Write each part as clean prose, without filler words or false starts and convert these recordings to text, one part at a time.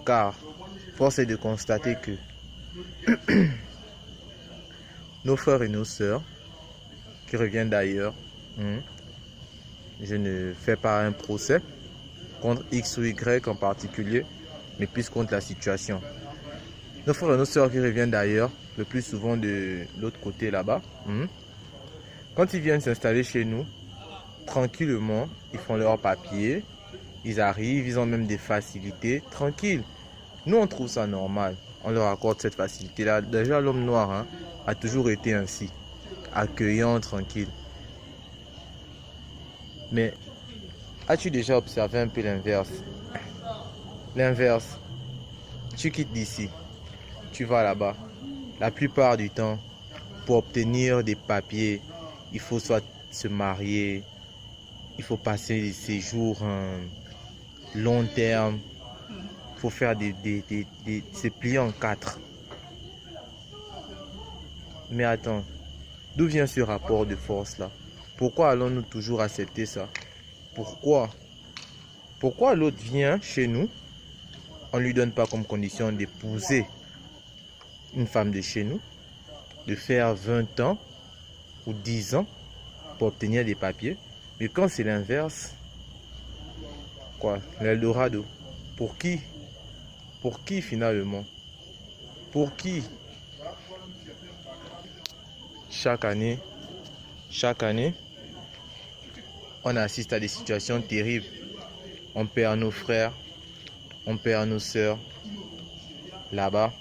car force est de constater que nos frères et nos sœurs qui reviennent d'ailleurs, je ne fais pas un procès contre X ou Y en particulier, mais plus contre la situation. Nos frères et nos sœurs qui reviennent d'ailleurs, le plus souvent de l'autre côté là-bas, quand ils viennent s'installer chez nous, tranquillement, ils font leurs papiers, ils arrivent, ils ont même des facilités, tranquille. Nous, on trouve ça normal, on leur accorde cette facilité-là. Déjà, l'homme noir a toujours été ainsi, accueillant, tranquille. Mais as-tu déjà observé un peu l'inverse? L'inverse, tu quittes d'ici, tu vas là-bas. La plupart du temps, pour obtenir des papiers, il faut soit se marier, il faut passer des séjours long terme, il faut faire se plier en 4. Mais attends, d'où vient ce rapport de force là? Pourquoi allons-nous toujours accepter ça? Pourquoi l'autre vient chez nous, on ne lui donne pas comme condition d'épouser une femme de chez nous, de faire 20 ans ou 10 ans pour obtenir des papiers. Mais quand c'est l'inverse, quoi, l'Eldorado, pour qui? Pour qui finalement? Pour qui? Chaque année, on assiste à des situations terribles. On perd nos frères, on perd nos sœurs, là-bas.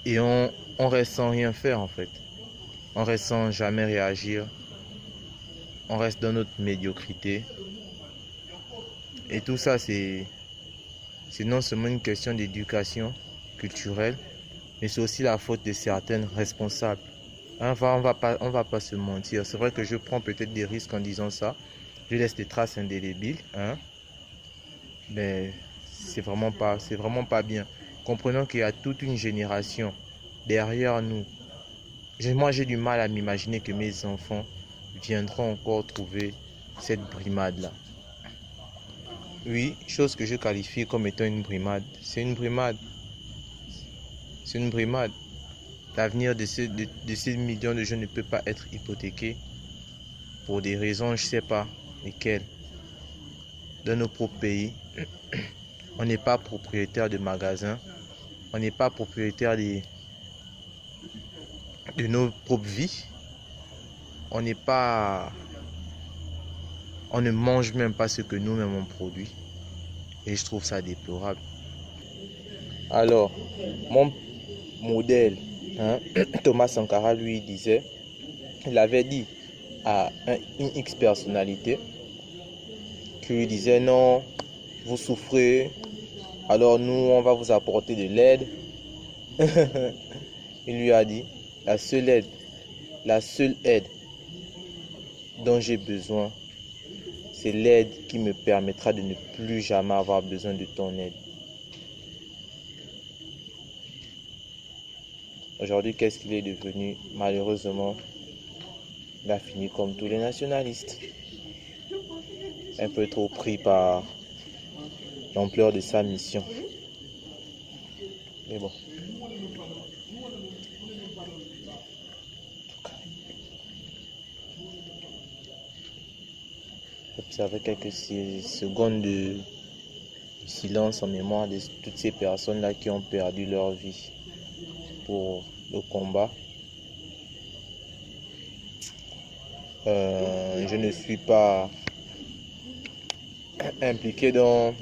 Et on reste sans rien faire en fait. On reste sans jamais réagir. On reste dans notre médiocrité. Et tout ça, c'est non seulement une question d'éducation culturelle, mais c'est aussi la faute de certaines responsables. On va pas se mentir. C'est vrai que je prends peut-être des risques en disant ça. Je laisse des traces indélébiles. Mais c'est vraiment pas bien. Comprenons qu'il y a toute une génération derrière nous. Moi, j'ai du mal à m'imaginer que mes enfants viendront encore trouver cette brimade-là. Oui, chose que je qualifie comme étant une brimade. C'est une brimade. L'avenir de ces millions de jeunes ne peut pas être hypothéqué pour des raisons, je ne sais pas lesquelles. Dans nos propres pays, on n'est pas propriétaire de magasins, on n'est pas propriétaire de nos propres vies, on ne mange même pas ce que nous-mêmes on produit. Et je trouve ça déplorable. Alors, mon modèle, Thomas Sankara, lui disait, il avait dit à une X personnalité qui lui disait non, vous souffrez, alors nous on va vous apporter de l'aide. Il lui a dit, la seule aide dont j'ai besoin, c'est l'aide qui me permettra de ne plus jamais avoir besoin de ton aide. Aujourd'hui, qu'est-ce qu'il est devenu? Malheureusement, il a fini comme tous les nationalistes. Un peu trop pris par l'ampleur de sa mission. Mais bon. J'observais quelques secondes de silence en mémoire de toutes ces personnes-là qui ont perdu leur vie pour le combat. Je ne suis pas impliqué dans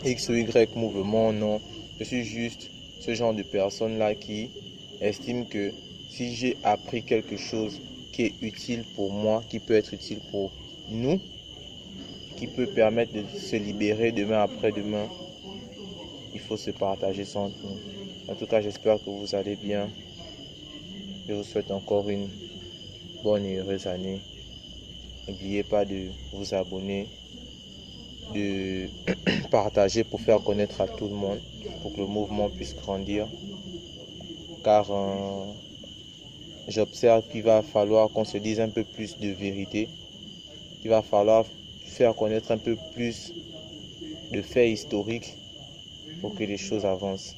X ou Y mouvement, non. Je suis juste ce genre de personne-là qui estime que si j'ai appris quelque chose qui est utile pour moi, qui peut être utile pour nous, qui peut permettre de se libérer demain après-demain, il faut se partager ça entre nous. En tout cas, j'espère que vous allez bien. Je vous souhaite encore une bonne et heureuse année. N'oubliez pas de vous abonner, de partager pour faire connaître à tout le monde, pour que le mouvement puisse grandir. Car j'observe qu'il va falloir qu'on se dise un peu plus de vérité il va falloir faire connaître un peu plus de faits historiques pour que les choses avancent.